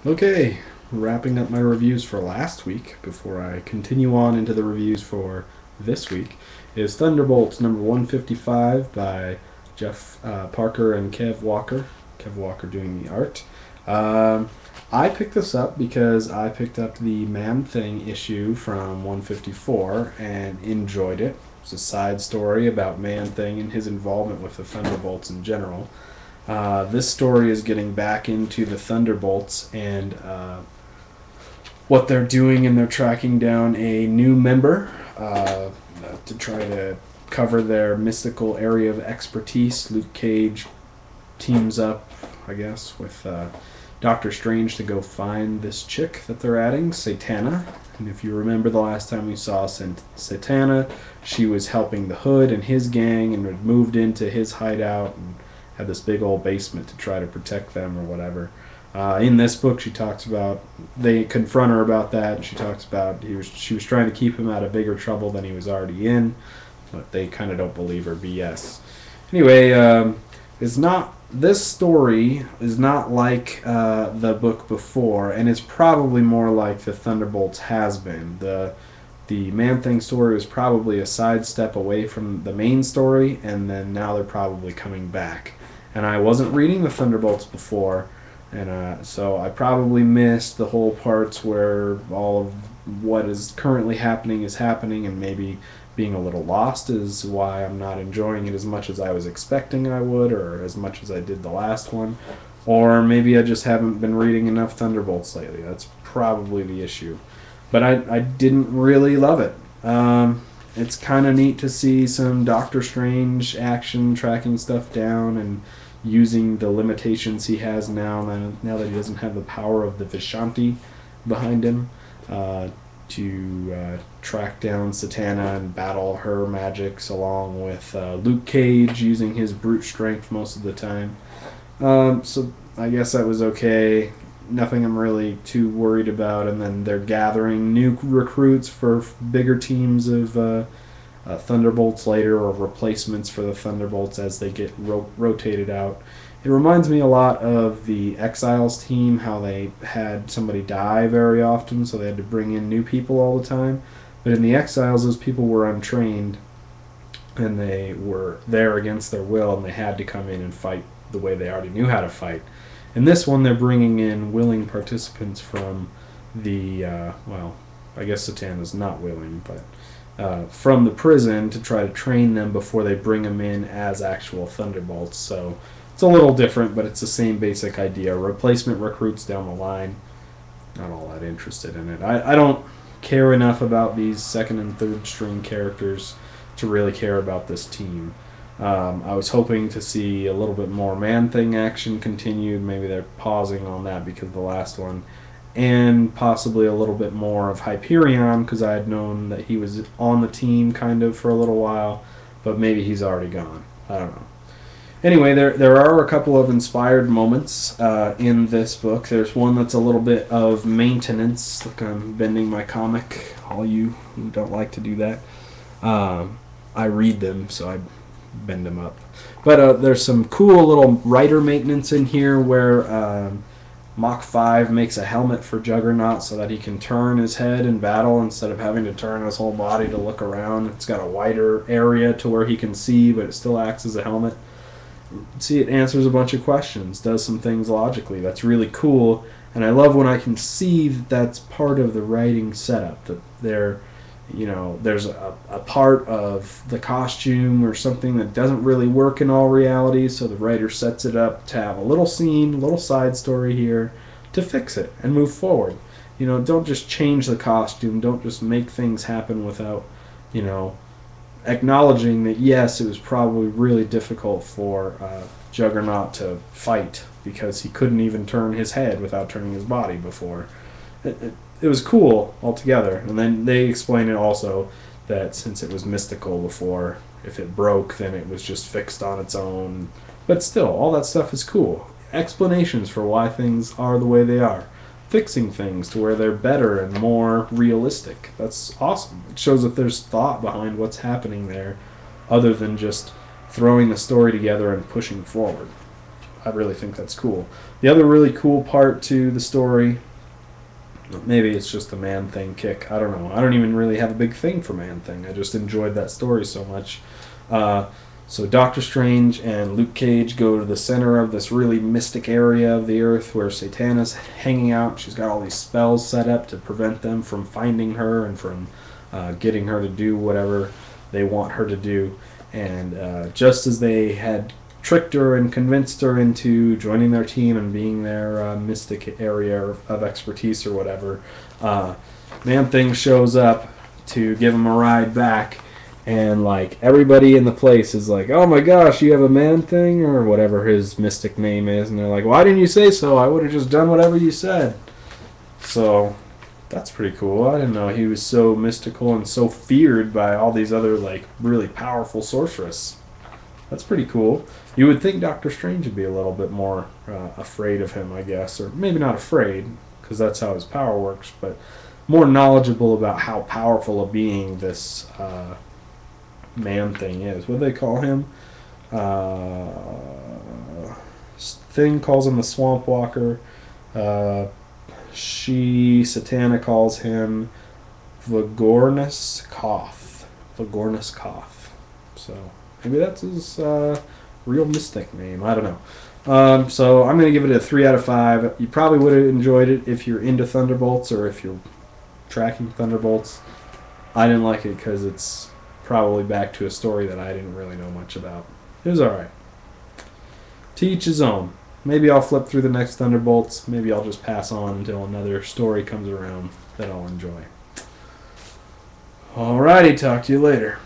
Okay, wrapping up my reviews for last week before I continue on into the reviews for this week is Thunderbolts number 155 by Jeff Parker and Kev Walker. Kev Walker doing the art. Um, I picked this up because I picked up the Man Thing issue from 154 and enjoyed it. It's a side story about Man Thing and his involvement with the Thunderbolts in general. This story is getting back into the Thunderbolts and what they're doing, and they're tracking down a new member to try to cover their mystical area of expertise. Luke Cage teams up, I guess, with Doctor Strange to go find this chick that they're adding, Satana. And if you remember the last time we saw Satana, she was helping the Hood and his gang and had moved into his hideout and had this big old basement to try to protect them or whatever. In this book, she talks about they confront her about that. She talks about she was trying to keep him out of bigger trouble than he was already in, but they kind of don't believe her BS. Anyway, it's not this story is not like the book before, and it's probably more like the Thunderbolts has been. The Man Thing story was probably a sidestep away from the main story, and then now they're probably coming back. And I wasn't reading the Thunderbolts before, and so I probably missed the whole parts where all of what is currently happening is happening, and maybe being a little lost is why I'm not enjoying it as much as I was expecting I would, or as much as I did the last one. Or maybe I just haven't been reading enough Thunderbolts lately. That's probably the issue. But I didn't really love it. It's kind of neat to see some Doctor Strange action, tracking stuff down, and using the limitations he has now that he doesn't have the power of the Vishanti behind him, to track down Satana and battle her magics, along with Luke Cage using his brute strength most of the time. So I guess that was okay. Nothing I'm really too worried about. And then they're gathering new recruits for bigger teams of Thunderbolts later, or replacements for the Thunderbolts as they get rotated out. It reminds me a lot of the Exiles team, how they had somebody die very often, so they had to bring in new people all the time. But in the Exiles, those people were untrained, and they were there against their will, and they had to come in and fight the way they already knew how to fight. In this one, they're bringing in willing participants from the, I guess Satana's not willing, but from the prison to try to train them before they bring them in as actual Thunderbolts. So it's a little different, but it's the same basic idea. Replacement recruits down the line. Not all that interested in it. I don't care enough about these second and third string characters to really care about this team. I was hoping to see a little bit more Man Thing action continued. Maybe they're pausing on that because of the last one. And possibly a little bit more of Hyperion, because I had known that he was on the team kind of for a little while, but maybe he's already gone. I don't know. Anyway, there are a couple of inspired moments in this book. There's one that's a little bit of maintenance. Look, I'm bending my comic. All you who don't like to do that. I read them, so I bend them up. But there's some cool little writer maintenance in here where Mach 5 makes a helmet for Juggernaut so that he can turn his head in battle instead of having to turn his whole body to look around. It's got a wider area to where he can see, but it still acts as a helmet. See, it answers a bunch of questions, does some things logically. That's really cool, and I love when I can see that that's part of the writing setup, that there's a part of the costume or something that doesn't really work in all reality, so the writer sets it up to have a little scene, a little side story here to fix it and move forward. Don't just change the costume, don't just make things happen without, acknowledging that yes, it was probably really difficult for Juggernaut to fight because he couldn't even turn his head without turning his body before. It was cool altogether. And then they explain it also that since it was mystical before, if it broke, then it was just fixed on its own. But still, all that stuff is cool. Explanations for why things are the way they are. Fixing things to where they're better and more realistic. That's awesome. It shows that there's thought behind what's happening there, other than just throwing the story together and pushing forward. I really think that's cool. The other really cool part to the story, maybe it's just the Man-Thing kick. I don't know. I don't even really have a big thing for Man-Thing. I just enjoyed that story so much. So Doctor Strange and Luke Cage go to the center of this really mystic area of the Earth where Satana's hanging out. She's got all these spells set up to prevent them from finding her and from getting her to do whatever they want her to do. And just as they had tricked her and convinced her into joining their team and being their mystic area of expertise or whatever, Man-Thing shows up to give him a ride back. And, like, everybody in the place is like, oh my gosh, you have a Man-Thing? Or whatever his mystic name is. And they're like, why didn't you say so? I would have just done whatever you said. So, that's pretty cool. I didn't know he was so mystical and so feared by all these other, like, really powerful sorceress. That's pretty cool. You would think Doctor Strange would be a little bit more afraid of him, I guess. Or maybe not afraid, because that's how his power works. But more knowledgeable about how powerful a being this Man-Thing is. What do they call him? Thing calls him the Swamp Walker. Satana calls him Vigornus Koth. Vigornus Koth. So maybe that's his real mystic name. I don't know. So I'm going to give it a 3 out of 5. You probably would have enjoyed it if you're into Thunderbolts or if you're tracking Thunderbolts. I didn't like it because it's probably back to a story that I didn't really know much about. It was alright. To each his own. Maybe I'll flip through the next Thunderbolts. Maybe I'll just pass on until another story comes around that I'll enjoy. Alrighty, talk to you later.